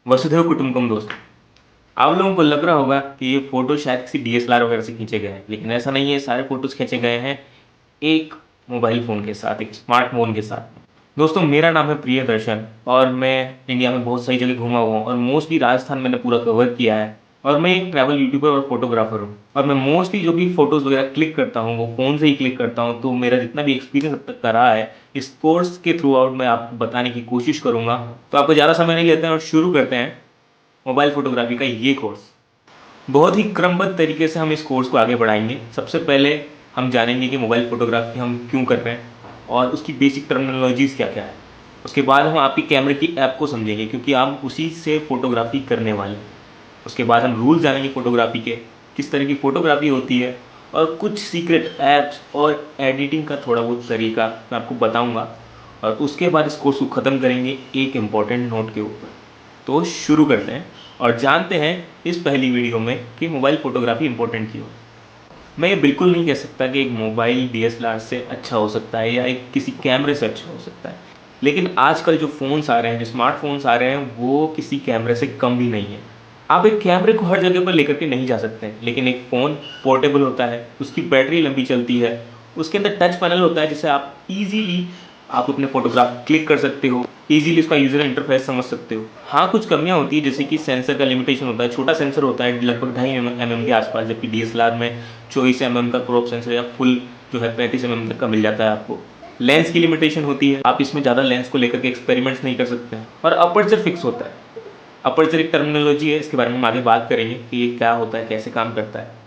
वसुधैव कुटुंबकम दोस्तों। आप लोगों को लग रहा होगा कि ये फोटो शायद किसी डीएसएलआर वगैरह से खींचे गए हैं, लेकिन ऐसा नहीं है। सारे फोटोज खींचे गए हैं एक मोबाइल फ़ोन के साथ, एक स्मार्टफोन के साथ। दोस्तों, मेरा नाम है प्रियदर्शन और मैं इंडिया में बहुत सारी जगह घूमा हुआ हूँ और मोस्टली राजस्थान मैंने पूरा कवर किया है। और मैं एक ट्रैवल यूट्यूबर और फोटोग्राफर हूँ और मैं मोस्टली जो भी फोटोज़ वगैरह क्लिक करता हूँ वो फ़ोन से ही क्लिक करता हूँ। तो मेरा जितना भी एक्सपीरियंस अब तक का रहा है, इस कोर्स के थ्रू आउट मैं आपको बताने की कोशिश करूँगा। तो आपको ज़्यादा समय नहीं लेते हैं और शुरू करते हैं मोबाइल फ़ोटोग्राफी का ये कोर्स। बहुत ही क्रमबद्ध तरीके से हम इस कोर्स को आगे बढ़ाएंगे। सबसे पहले हम जानेंगे कि मोबाइल फ़ोटोग्राफी हम क्यों कर रहे हैं और उसकी बेसिक टर्मिनोलॉजीज़ क्या क्या है। उसके बाद हम आपकी कैमरे की ऐप को समझेंगे क्योंकि आप उसी से फ़ोटोग्राफी करने वाले हैं। उसके बाद हम रूल जानेंगे फ़ोटोग्राफी के, किस तरह की फ़ोटोग्राफी होती है और कुछ सीक्रेट ऐप्स और एडिटिंग का थोड़ा बहुत तरीका मैं आपको बताऊंगा। और उसके बाद इस कोर्स को ख़त्म करेंगे एक इम्पॉर्टेंट नोट के ऊपर। तो शुरू करते हैं और जानते हैं इस पहली वीडियो में कि मोबाइल फ़ोटोग्राफी इंपॉर्टेंट क्यों है। मैं ये बिल्कुल नहीं कह सकता कि एक मोबाइल डीएसएलआर से अच्छा हो सकता है या एक किसी कैमरे से अच्छा हो सकता है, लेकिन आजकल जो फ़ोन्स आ रहे हैं, जो स्मार्टफोन्स आ रहे हैं, वो किसी कैमरे से कम भी नहीं है। आप एक कैमरे को हर जगह पर लेकर के नहीं जा सकते हैं, लेकिन एक फ़ोन पोर्टेबल होता है, उसकी बैटरी लंबी चलती है, उसके अंदर टच पैनल होता है जिससे आप अपने फ़ोटोग्राफ क्लिक कर सकते हो, ईज़िली उसका यूज़र इंटरफेस समझ सकते हो। हाँ, कुछ कमियाँ होती है जैसे कि सेंसर का लिमिटेशन होता है, छोटा सेंसर होता है लगभग 2.5 mm के आसपास, जबकि डीएसएलआर में 24 mm का क्रॉप सेंसर या फुल जो है 35 mm तक का मिल जाता है आपको। लेंस की लिमिटेशन होती है, आप इसमें ज़्यादा लेंस को लेकर के एक्सपेरिमेंट्स नहीं कर सकते हैं। और अपर्चर फिक्स होता है। अपर्चर एक टर्मिनोलॉजी है, इसके बारे में हम आगे बात करेंगे कि ये क्या होता है, कैसे काम करता है।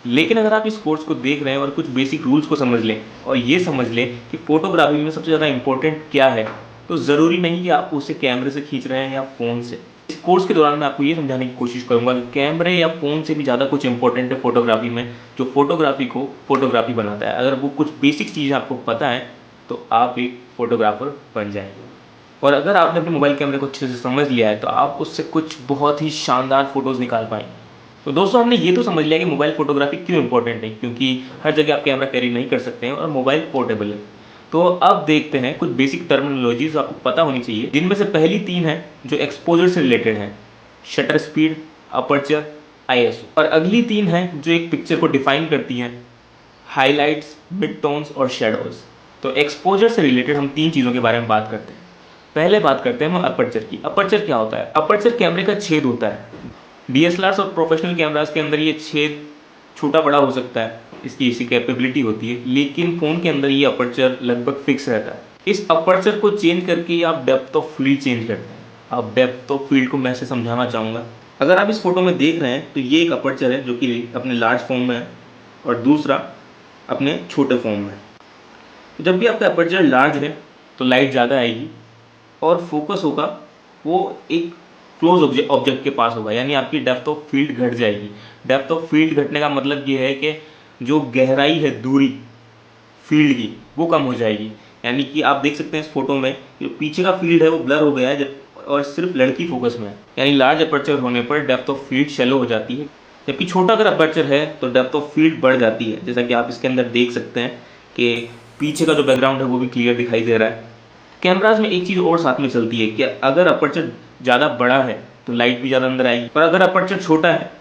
लेकिन अगर आप इस कोर्स को देख रहे हैं और कुछ बेसिक रूल्स को समझ लें और ये समझ लें कि फ़ोटोग्राफी में सबसे ज़्यादा इंपॉर्टेंट क्या है, तो ज़रूरी नहीं कि आप उसे कैमरे से खींच रहे हैं या फ़ोन से। इस कोर्स के दौरान मैं आपको ये समझाने की कोशिश करूंगा कि कैमरे या फ़ोन से भी ज़्यादा कुछ इंपॉर्टेंट है फ़ोटोग्राफी में, जो फ़ोटोग्राफी को फ़ोटोग्राफी बनाता है। अगर वो कुछ बेसिक चीज़ आपको पता है तो आप एक फ़ोटोग्राफर बन जाएंगे। और अगर आपने अपने मोबाइल कैमरे को अच्छे से समझ लिया है तो आप उससे कुछ बहुत ही शानदार फ़ोटोज़ निकाल पाएंगे। तो दोस्तों, हमने ये तो समझ लिया कि मोबाइल फ़ोटोग्राफी क्यों इंपॉर्टेंट है, क्योंकि हर जगह आप कैमरा कैरी नहीं कर सकते हैं और मोबाइल पोर्टेबल है। तो अब देखते हैं कुछ बेसिक टर्मिनोलॉजीज आपको पता होनी चाहिए, जिनमें से पहली 3 है जो एक्सपोजर से रिलेटेड हैं: शटर स्पीड, अपर्चर, आईएसओ। और अगली 3 है जो एक पिक्चर को डिफाइन करती हैं: हाईलाइट्स, मिड टोन्स और शेडोज। तो एक्सपोजर से रिलेटेड हम 3 चीज़ों के बारे में बात करते हैं। पहले बात करते हैं हम अपर्चर की। अपर्चर क्या होता है? अपर्चर कैमरे का छेद होता है। डीएसएलआर और प्रोफेशनल कैमरास के अंदर ये छेद छोटा बड़ा हो सकता है, इसकी ऐसी कैपेबिलिटी होती है, लेकिन फ़ोन के अंदर ये अपर्चर लगभग फिक्स रहता है। इस अपर्चर को चेंज करके आप डेप्थ ऑफ फील्ड चेंज करते हैं। अब डेप्थ ऑफ फील्ड को मैं ऐसे समझाना चाहूँगा। अगर आप इस फोटो में देख रहे हैं तो ये एक अपर्चर है जो कि अपने लार्ज फॉर्म में है और दूसरा अपने छोटे फॉर्म में है। तो जब भी आपका अपर्चर लार्ज है तो लाइट ज़्यादा आएगी और फोकस होगा वो एक क्लोज ऑब्जेक्ट के पास होगा, यानी आपकी डेप्थ ऑफ फील्ड घट जाएगी। डेप्थ ऑफ फील्ड घटने का मतलब ये है कि जो गहराई है, दूरी फील्ड की, वो कम हो जाएगी। यानी कि आप देख सकते हैं इस फोटो में जो पीछे का फील्ड है वो ब्लर हो गया है, जब और सिर्फ लड़की फोकस में है। यानी लार्ज अपर्चर होने पर डेप्थ ऑफ फील्ड शैलो हो जाती है, जबकि छोटा अगर अपर्चर है तो डेप्थ ऑफ फील्ड बढ़ जाती है। जैसा कि आप इसके अंदर देख सकते हैं कि पीछे का जो बैकग्राउंड है वो भी क्लियर दिखाई दे रहा है। कैमराज में एक चीज़ और साथ में चलती है कि अगर अपर्चर ज़्यादा बड़ा है तो लाइट भी ज़्यादा अंदर आएगी, और अगर अपर्चर छोटा है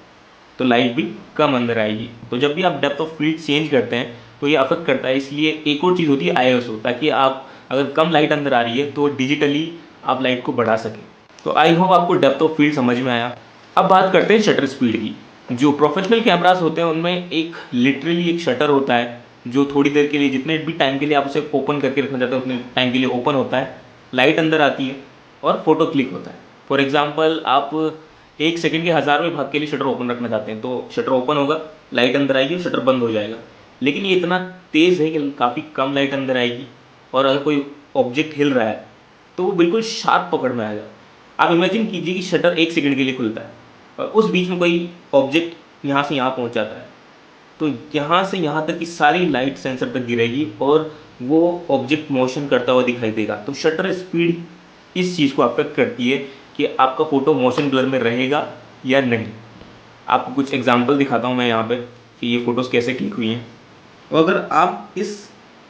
तो लाइट भी कम अंदर आएगी। तो जब भी आप डेप्थ ऑफ फील्ड चेंज करते हैं तो ये अफेक्ट करता है। इसलिए एक और चीज़ होती है आईएसओ, ताकि आप अगर कम लाइट अंदर आ रही है तो डिजिटली आप लाइट को बढ़ा सकें। तो आई होप आपको डेप्थ ऑफ फील्ड समझ में आया। अब बात करते हैं शटर स्पीड की। जो प्रोफेशनल कैमरास होते हैं उनमें एक लिटरली एक शटर होता है जो थोड़ी देर के लिए, जितने भी टाइम के लिए आप उसे ओपन करके रखना चाहते हैं उतने टाइम के लिए ओपन होता है, लाइट अंदर आती है और फोटो क्लिक होता है। फॉर एग्जाम्पल, आप 1 सेकंड के 1000वें भाग के लिए शटर ओपन रखना चाहते हैं तो शटर ओपन होगा, लाइट अंदर आएगी, शटर बंद हो जाएगा। लेकिन ये इतना तेज़ है कि काफ़ी कम लाइट अंदर आएगी और अगर कोई ऑब्जेक्ट हिल रहा है तो वो बिल्कुल शार्प पकड़ में आएगा। आप इमेजिन कीजिए कि शटर 1 सेकंड के लिए खुलता है और उस बीच में कोई ऑब्जेक्ट यहाँ से यहाँ पहुँच जाता है, तो यहाँ से यहाँ तक की सारी लाइट सेंसर तक गिरेगी और वो ऑब्जेक्ट मोशन करता हुआ दिखाई देगा। तो शटर स्पीड इस चीज़ को अफेक्ट करती है कि आपका फ़ोटो मोशन ब्लर में रहेगा या नहीं। आपको कुछ एग्जांपल दिखाता हूँ मैं यहाँ पे कि ये फ़ोटोज़ कैसे क्लिक हुई हैं। और अगर आप इस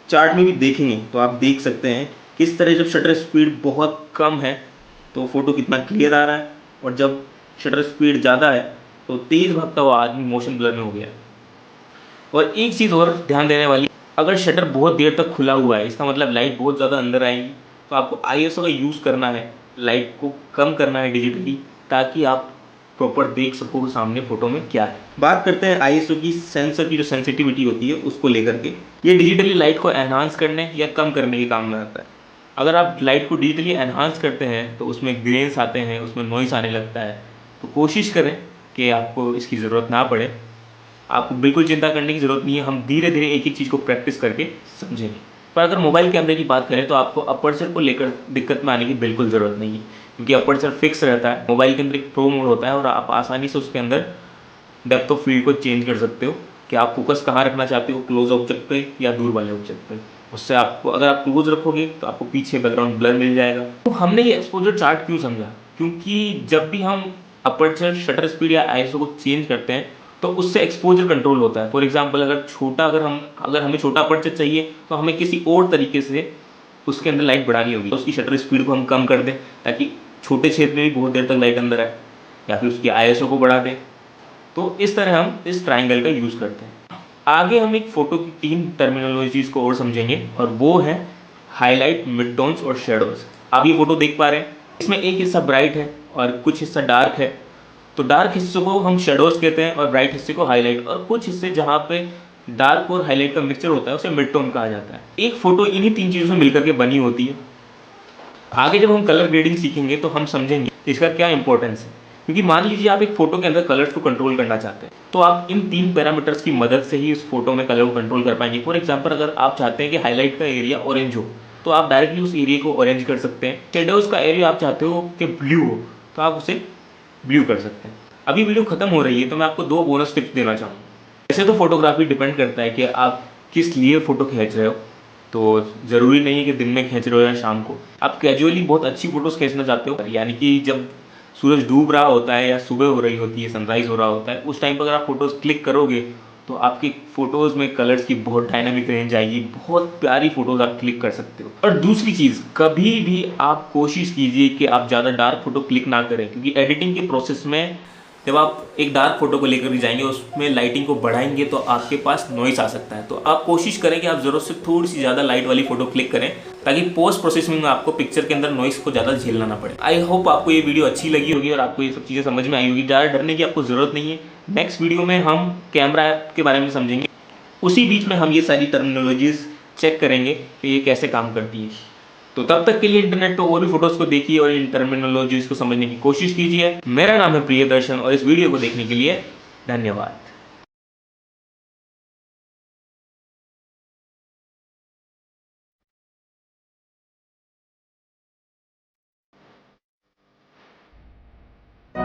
चार्ट में भी देखेंगे तो आप देख सकते हैं किस तरह जब शटर स्पीड बहुत कम है तो फ़ोटो कितना क्लियर आ रहा है, और जब शटर स्पीड ज़्यादा है तो तेज़ भागता हुआ आदमी मोशन ब्लर में हो गया। और एक चीज़ और ध्यान देने वाली, अगर शटर बहुत देर तक खुला हुआ है इसका मतलब लाइट बहुत ज़्यादा अंदर आएगी, तो आपको ISO का यूज़ करना है, लाइट को कम करना है डिजिटली, ताकि आप प्रॉपर देख सको सामने फ़ोटो में क्या है। बात करते हैं ISO की, सेंसर की जो सेंसिटिविटी होती है उसको लेकर के। ये डिजिटली लाइट को एनहांस करने या कम करने के काम में आता है। अगर आप लाइट को डिजिटली एनहांस करते हैं तो उसमें ग्रेन्स आते हैं, उसमें नॉइस आने लगता है, तो कोशिश करें कि आपको इसकी ज़रूरत ना पड़े। आपको बिल्कुल चिंता करने की ज़रूरत नहीं है, हम धीरे धीरे एक एक चीज़ को प्रैक्टिस करके समझेंगे। पर अगर मोबाइल कैमरे की बात करें तो आपको अपर्चर को लेकर दिक्कत में आने की बिल्कुल ज़रूरत नहीं है, क्योंकि अपर्चर फिक्स रहता है। मोबाइल के अंदर एक प्रो मोड होता है और आप आसानी से उसके अंदर डेप्थ ऑफ फील्ड को चेंज कर सकते हो कि आप फोकस कहाँ रखना चाहते हो, क्लोज ऑब्जेक्ट पे या दूर वाले ऑब्जेक्ट पे। उससे आपको, अगर आप क्लोज रखोगे तो आपको पीछे बैकग्राउंड ब्लर मिल जाएगा। तो हमने ये एक्सपोजर चार्ट क्यों समझा, क्योंकि जब भी हम अपर्चर, शटर स्पीड या ISO को चेंज करते हैं तो उससे एक्सपोजर कंट्रोल होता है। फॉर एग्जाम्पल, अगर हमें छोटा अपर्चर चाहिए तो हमें किसी और तरीके से उसके अंदर लाइट बढ़ानी होगी, तो उसकी शटर स्पीड को हम कम कर दें ताकि छोटे क्षेत्र में भी बहुत देर तक लाइट अंदर आए, या फिर उसकी ISO को बढ़ा दें। तो इस तरह हम इस ट्राइंगल का यूज़ करते हैं। आगे हम एक फ़ोटो की 3 टर्मिनोलॉजीज़ को और समझेंगे, और वो है हाईलाइट, मिड टोन्स और शेडोज़। आप ये फ़ोटो देख पा रहे हैं, इसमें एक हिस्सा ब्राइट है और कुछ हिस्सा डार्क है। तो डार्क हिस्से को हम शेडोज़ कहते हैं और ब्राइट हिस्से को हाईलाइट, और कुछ हिस्से जहाँ पे डार्क और हाईलाइट का मिक्सचर होता है उसे मिड टोन कहा जाता है। एक फ़ोटो इन्हीं 3 चीज़ों से मिलकर के बनी होती है। आगे जब हम कलर ग्रेडिंग सीखेंगे तो हम समझेंगे इसका क्या इंपॉर्टेंस है, क्योंकि मान लीजिए आप एक फोटो के अंदर कलर्स को कंट्रोल करना चाहते हैं, तो आप इन 3 पैरामीटर्स की मदद से ही उस फोटो में कलर को कंट्रोल कर पाएंगे। फॉर एग्जांपल, अगर आप चाहते हैं कि हाईलाइट का एरिया ऑरेंज हो तो आप डायरेक्टली उस एरिया को ऑरेंज कर सकते हैं। शेडोज का एरिया आप चाहते हो कि ब्लू हो तो आप उसे ब्लू कर सकते हैं। अभी वीडियो खत्म हो रही है तो मैं आपको 2 बोनस टिप्स देना चाहूँगा। वैसे तो फोटोग्राफी डिपेंड करता है कि आप किस लिए फ़ोटो खींच रहे हो, तो ज़रूरी नहीं है कि दिन में खींच रहे हो या शाम को। आप कैजुअली बहुत अच्छी फ़ोटोज़ खींचना चाहते हो, यानी कि जब सूरज डूब रहा होता है या सुबह हो रही होती है, सनराइज़ हो रहा होता है, उस टाइम पर अगर आप फ़ोटोज़ क्लिक करोगे तो आपकी फ़ोटोज़ में कलर्स की बहुत डायनामिक रेंज आएगी, बहुत प्यारी फ़ोटोज़ आप क्लिक कर सकते हो। और दूसरी चीज़, कभी भी आप कोशिश कीजिए कि आप ज़्यादा डार्क फ़ोटो क्लिक ना करें, क्योंकि एडिटिंग के प्रोसेस में जब आप एक डार्क फोटो को लेकर भी जाएंगे, उसमें लाइटिंग को बढ़ाएंगे तो आपके पास नॉइस आ सकता है। तो आप कोशिश करें कि आप ज़रूरत से थोड़ी सी ज़्यादा लाइट वाली फोटो क्लिक करें, ताकि पोस्ट प्रोसेसिंग में आपको पिक्चर के अंदर नॉइस को ज़्यादा झेलना ना पड़े। आई होप आपको ये वीडियो अच्छी लगी होगी और आपको ये सब चीज़ें समझ में आई होगी। ज़्यादा डरने की आपको ज़रूरत नहीं है। नेक्स्ट वीडियो में हम कैमरा ऐप के बारे में समझेंगे, उसी बीच में हम ये सारी टर्मिनोलॉजीज चेक करेंगे कि ये कैसे काम करती है। तो तब तक के लिए इंटरनेट पर और भी फोटोज को देखिए और इन टर्मिनोलॉजीज को समझने की कोशिश कीजिए। मेरा नाम है प्रियदर्शन और इस वीडियो को देखने के लिए धन्यवाद।